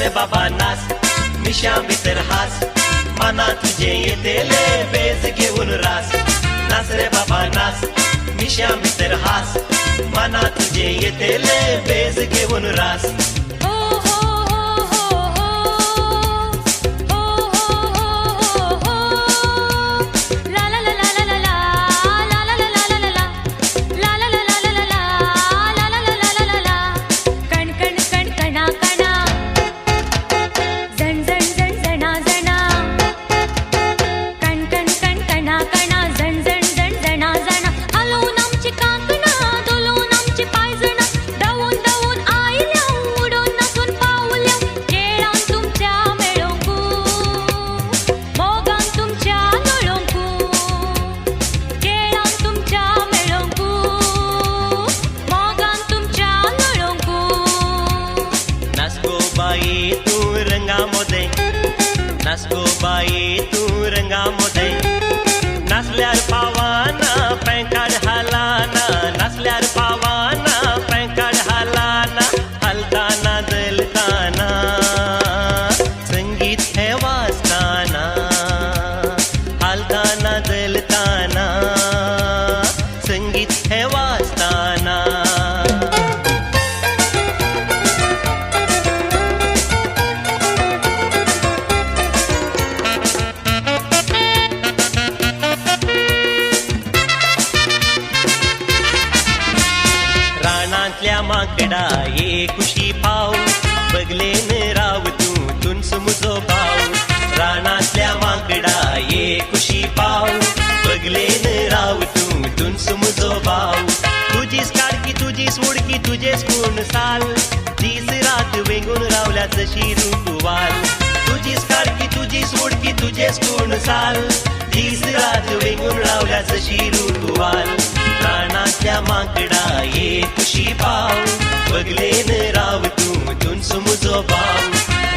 रे बाबा नाच, मिशा भितर हास, मना तुझे येतेले बेज घेऊन रास. नाच रे बाबा नाच, मिशा भितर हास, मना तुझे येतेले बेज घेऊन रास. नाच गो बाई तू रंगामध्ये, नाचल्यार पावाना पॅंकाड हालाना, नाचल्यार पावाना पॅंकाड हालाना, हलताना दलताना संगीत हे वाजताना, हलताना दलताना संगीत हे वाजताना. माकडा ये खुशी पाव, बगलेन राव तू तुनस मुजो भाव. रानातल्या माकडा ये खुशी पाव, बगलेन राव तू तुनस मुजो भाव. तुझीच काडकी तुझीच उडकी तुझेच कोण साल, दीस रात वेंगून रावल्या जशी ऋतुवाल. तुझीच काडकी तुझीच उडकी तुझेच कोण साल, दीस रात वेंगून रावल्या जशी ऋतुवाल. रानातल्या माकडा ये खुशी पाव, बगलेन राव तू तुनस मुजो भाव.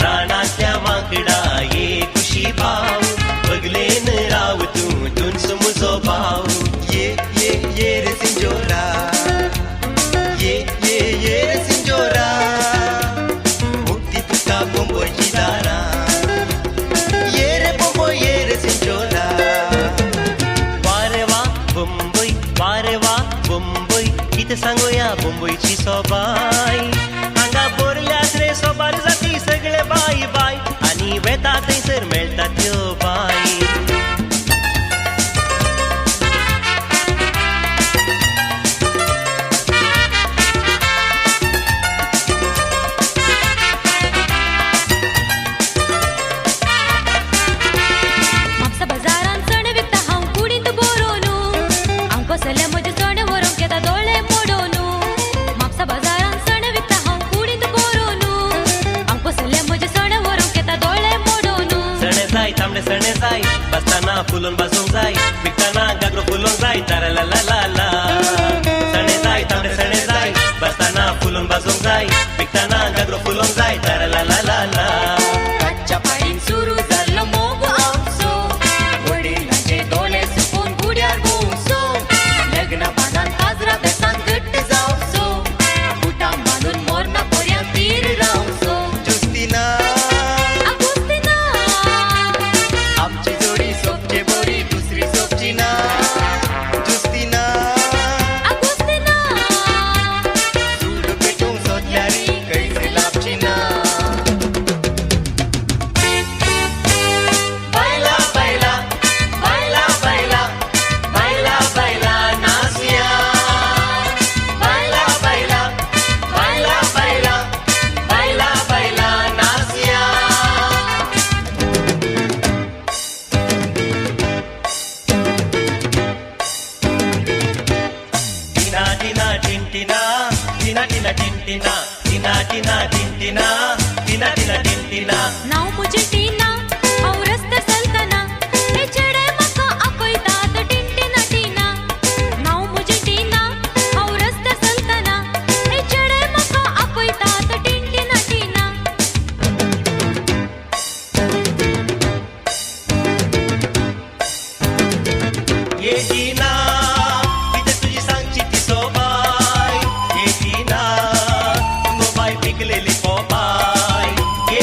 रानातल्या माकडा ये खुशी पाव, बगलेन राव तू तुनस मुजो भाव. ये रे सिंजोरा, ये रे सिंजोरा, मुक्ती तुका बोंबोची दारा. ये रे बोंबो ये रे सिंजोरा. वारे वा बोंबई, वारे वा बोंबई, किती सांगूया बोंबईची सोबाय. हांगा बोरल्यात रे सोबार जाती सगळे बाय बाय, आणि वेता थंयसर मेळटात ह्यो बाय. सणे जाय बसताना फुलोन बसूंक जाय, विकताना गागरो फुलोंक जाय. तारा ला ला ला ला. सणे जाय तांबडे सणे जाय, बसताना फुलोन बसूंक जाय, विकताना गागरो फुलोंक जाय. तारा ला ला ला ला. कच्च्या पाळीन सुरू जाल्लो मोग आमचो, वडिलांचे दोळे सुकून गुड्यार घुंवचो. लग्न बांदान काजरा बेसान घट्ट जावचो, बुटां बांदून मोरना पर्यांत तीर रावचो. जुस्तीना आमची जोडी सोबचे बरी दुसरी सोबची ना. जुस्तीना सूड पेटूंक सोदल्यारी खंयच लाभची ना. बायला बायला बायला बायला बायला बायला नाचया. बायला बायला बायला बायला बायला बायला नाचया. टिना टिना टिंटिना, टिना टिना टिंटिना, टिना टिना टिंटिना. नाव मुझे टीना हांव रस्ते चलतना, हे चेडे म्हाका आपयतात टिंटिना टिना. नाव मुझे टीना हांव रस्ते चलतना, हे चेडे म्हाका आपयतात टिंटिना टिना. ये टिना कितें तुजी सांगची ती सोबाय. ये टिना गो बाय पिकलेली पोपाय. ये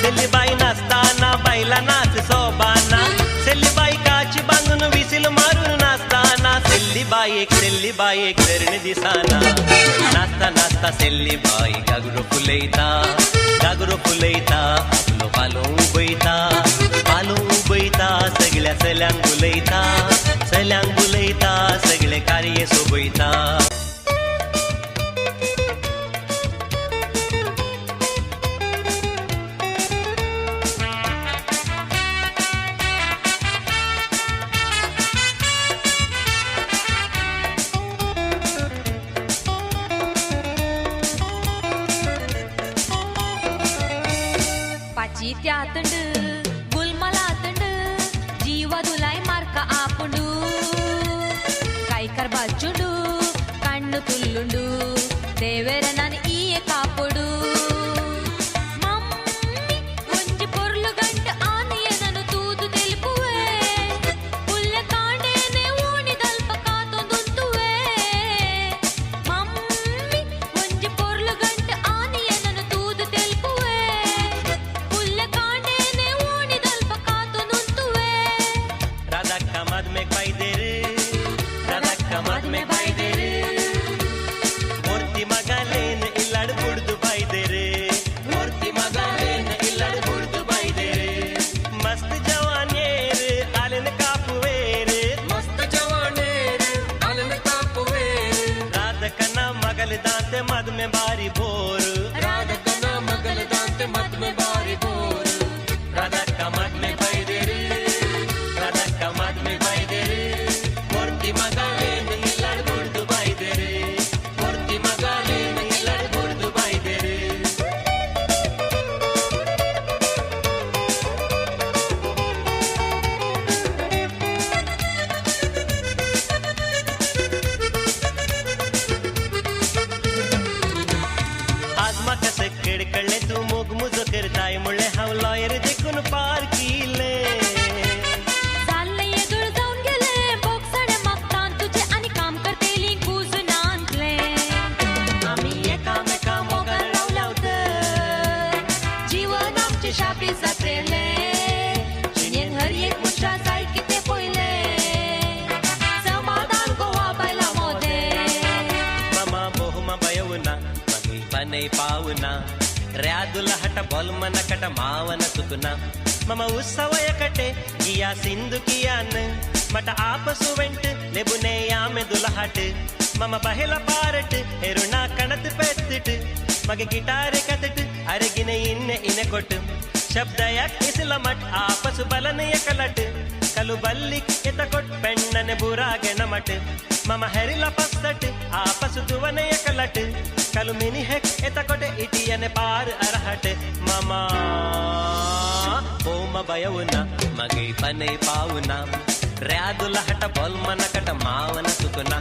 सेल्लीबाई नाचताना बैला नाच सोबाना सेल्लीबाई काची बांधून विसील मारून नाचताना सेल्लीबाई एक तरुण दिसाना नाचता नाचता सेल्लीबाई गागरो फुलयता आपलो पालो उबयता सगळ्या चल्यांक बुलयता सगळे कार्य सोबयता त्यातंड गुलमलातंड जीवा दुलाई मार्का आपुंडू कायकर बाजुंडू कण्णु तुल्लुंडू देवेर नान ईये कापुडू मम्मी ಒಂಜಿ ಪೊರ್ಲು ಗಂಟ ಆನಿಯೆ ನನು ತೂದು ತೆಲ್ಪುವೆ ಪುಲ್ಯ ಕಾಂಡೇನೆ ಓಣಿ ದಲ್ಪ ಕಾತೊಂದುಂತುವೆ ಮಮ್ಮಿ ಒಂಜಿ ಪೊರ್ಲು ಗಂಟ ಆನಿಯೆ ನನು ತೂದು ತೆಲ್ಪುವೆ मद में बारी बोर राधा कना मगल दांते मद में बारी बोर राधा का मद में भाई दे रे राधा का मद में भाई दे रे मूर्ति मगाले नहीं लड़ बुर्द भाई दे रे मूर्ति मगाले नहीं लड़ बुर्द भाई दे रे कळले तू मोग मुजो करताय मुळे हांव लॉयर देखून पार किले चालले येदुळ जाऊन गेले बोक्साडे मागतान तुझे आणि काम करतेली कुजून आणले आम्ही एकामेका मोगान लावलावत जीवन आमचे शापी जातले जिनेन हर एक मुठा जाय किते पयले समाधान गोवा बायला मोदे मामा बोहुमा बयवना मगी बने पावना ర్యాదుల హట బొల్మన కట మావన సుకున మమ ఉత్సవయకటే గియా సింధు కియాన్ మట ఆపసు వెంట్ లెబునే యామె దులహట్ మమ బహెల పారట్ ఎరుణా కణత్ పెత్తిట్ మగ గిటార్ కతట్ అరగిన ఇన్నె కొట్ ಶಬ್ದಯಕ್ ಇಸ್ಲಮಟ್ ಆಪಸು ಬಲನ ಯಕಲಟ್ ಕಲು ಬಲ್ಲಿಕ್ ಎತಕೊಟ್ ಪೆಣ್ಣನೆ ಬುರಾಗೆನ ಮಟ್ ಮಮ ಹೆರಿಲ ಪස්සಟ್ ಆಪಸು ತುವನ ಯಕಲಟ್ ಕಲು ಮಿನಿ ಹೆಕ್ ಎತಕೊಟ್ ಇಟಿಯನೆ ಪಾರ್ ಅರಹಟ್ ಮಮ ಓಮ ಬಯವುನ ಮಗೈ ಪನೆ ಪಾವುನ ರ್ಯಾದುಲ ಹಟ ಬೊಲ್ಮನ ಕಟ ಮಾವನ ಸುಕುನ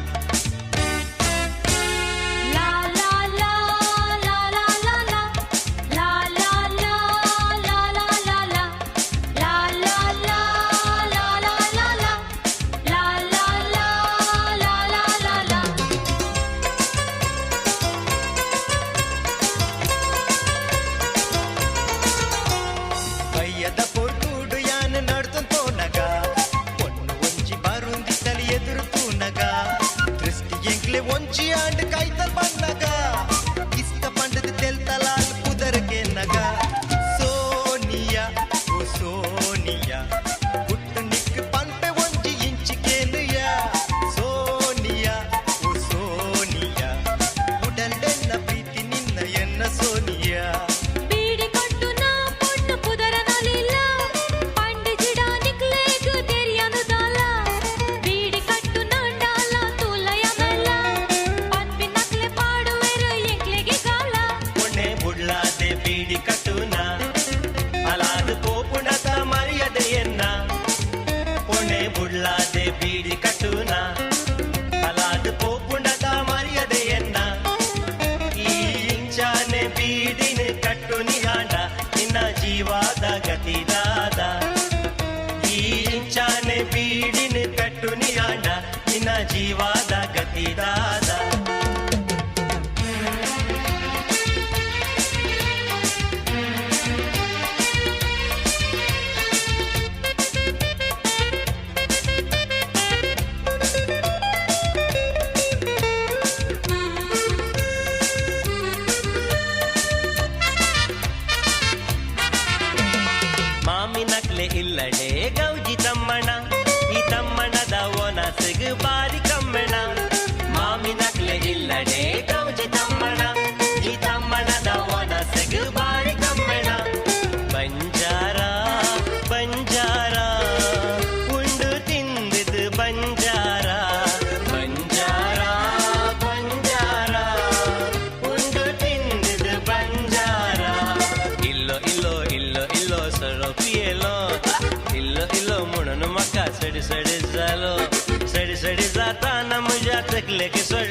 ಜೀವಾದ ಗತಿದಾದ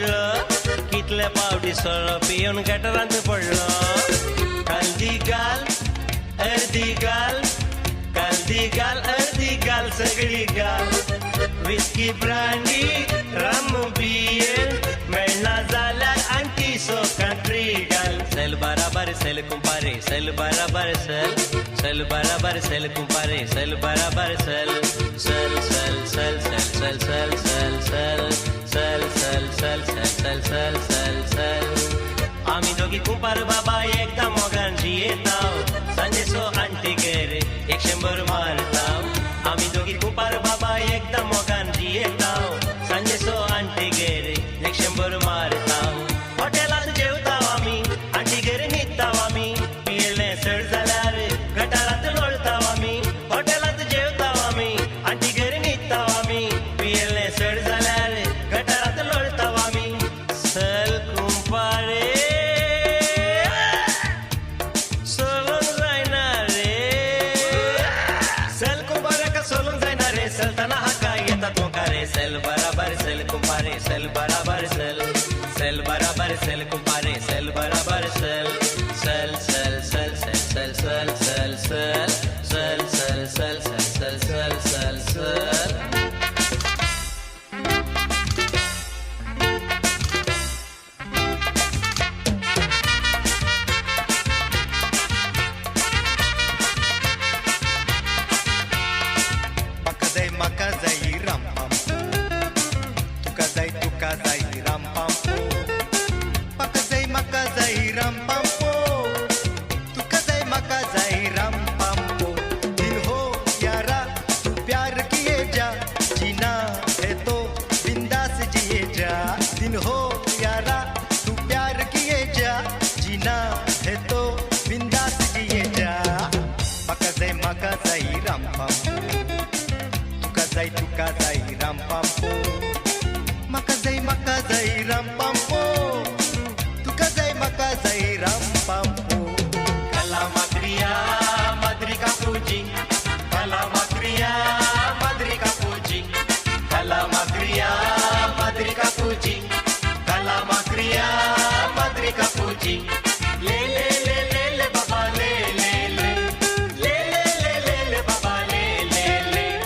पडलं कितल्या पावटी सोरो पिऊन गटारांत पडलो हल्दी गाल अर्धी गाल कालदी गाल अर्धी गाल सगळी गाल विस्की ब्रांडी रम बियर मेळना जाल्यार आणखी सोकांत्री गाल सेल बराबर सेल कुंपारे सेल बराबर सेल बराबर सेल कुंपारे सेल बराबर सेल सेल सेल सेल सेल सेल सेल सेल सेल सेल सेल सेल सेल सेल सेल सेल आम्ही दोघी कुंपार बाबा एकदा मोगांची येताव सांजे सो आंटी गेरे 100 मारताव आम्ही दोघी कुंपार बाबा एकदा मोगांची येताव सांजे सो आंटी गेरे 100 मारताव हॉटेलात जेवताव आम्ही आंटी गेरे न्हिदताव आम्ही पियेले चड जाल्यार गटारात लोळताव आम्ही हॉटेलात जेवताव आम्ही आंटी गेरे न्हिदताव आम्ही पियेले चड जाल्यार गटारात लोळताव आम्ही सल कुंपारे चलताना हाका येता तो कारे सेल बराबर सेल कुंपारे सेल बराबर सेल बराबर सेल कुंपारे सेल बराबर सेल सेल सेल सेल सेल सेल सेल सेल सेल सेल सेल सेल सेल सेल सेल सेल Maka zai ram pam tuka zai ram pam maka zai ram pam tuka zai ram pam दिन हो यारा तू प्यार किए जा जीना है तो बिंदास जिए जा दिन हो यारा तू प्यार किए जा जीना है तो बिंदास जिए जा maka zai ram pam tuka zai ram pampo maka zai ram pampo tuka zai ram pampo kala makriya madri ka puji kala makriya madri ka puji kala makriya madri ka puji kala makriya madri ka puji le le le le le baba le le le le le le le baba le le le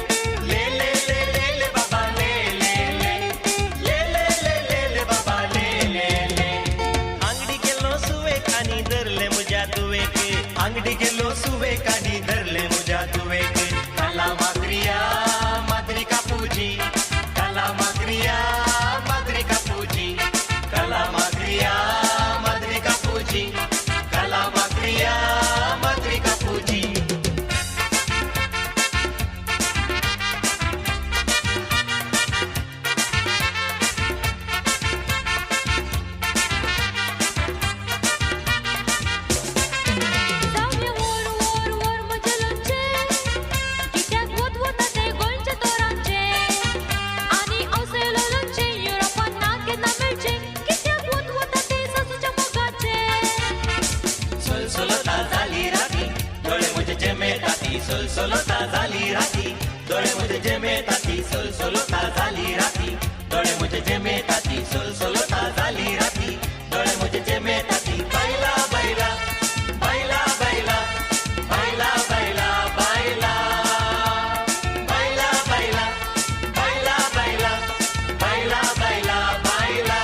Angadi गेलो सुवे कानी धरले मुजा तुवे के काला माक्रिया माद्री का पूजी काला माक्रिया माद्री का पूजी काला माक्रिया माद्री का पूजी काला माक्रिया माद्री का पूजी सोलता झाली राती डोळे मुझे जेमे ताती सोलता झाली राती डोळे मुझे जेमे ताती सोलता झाली राती डोळे मुझे जेमे ताती बैला बैला बैला बैला बैला बैला बैला बैला बैला बैला बैला बैला बैला बैला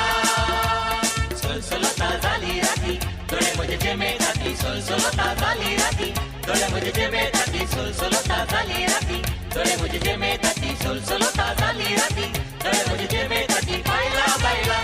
सोलता झाली राती डोळे मुझे जेमे ताती सोलता झाली राती डोळे मुझे जेमे ताती सोलता झाली राती डोळे मुझे जेमे ताती सोलता झाली राती डोळे मुझे जेमे ताती बैला बैला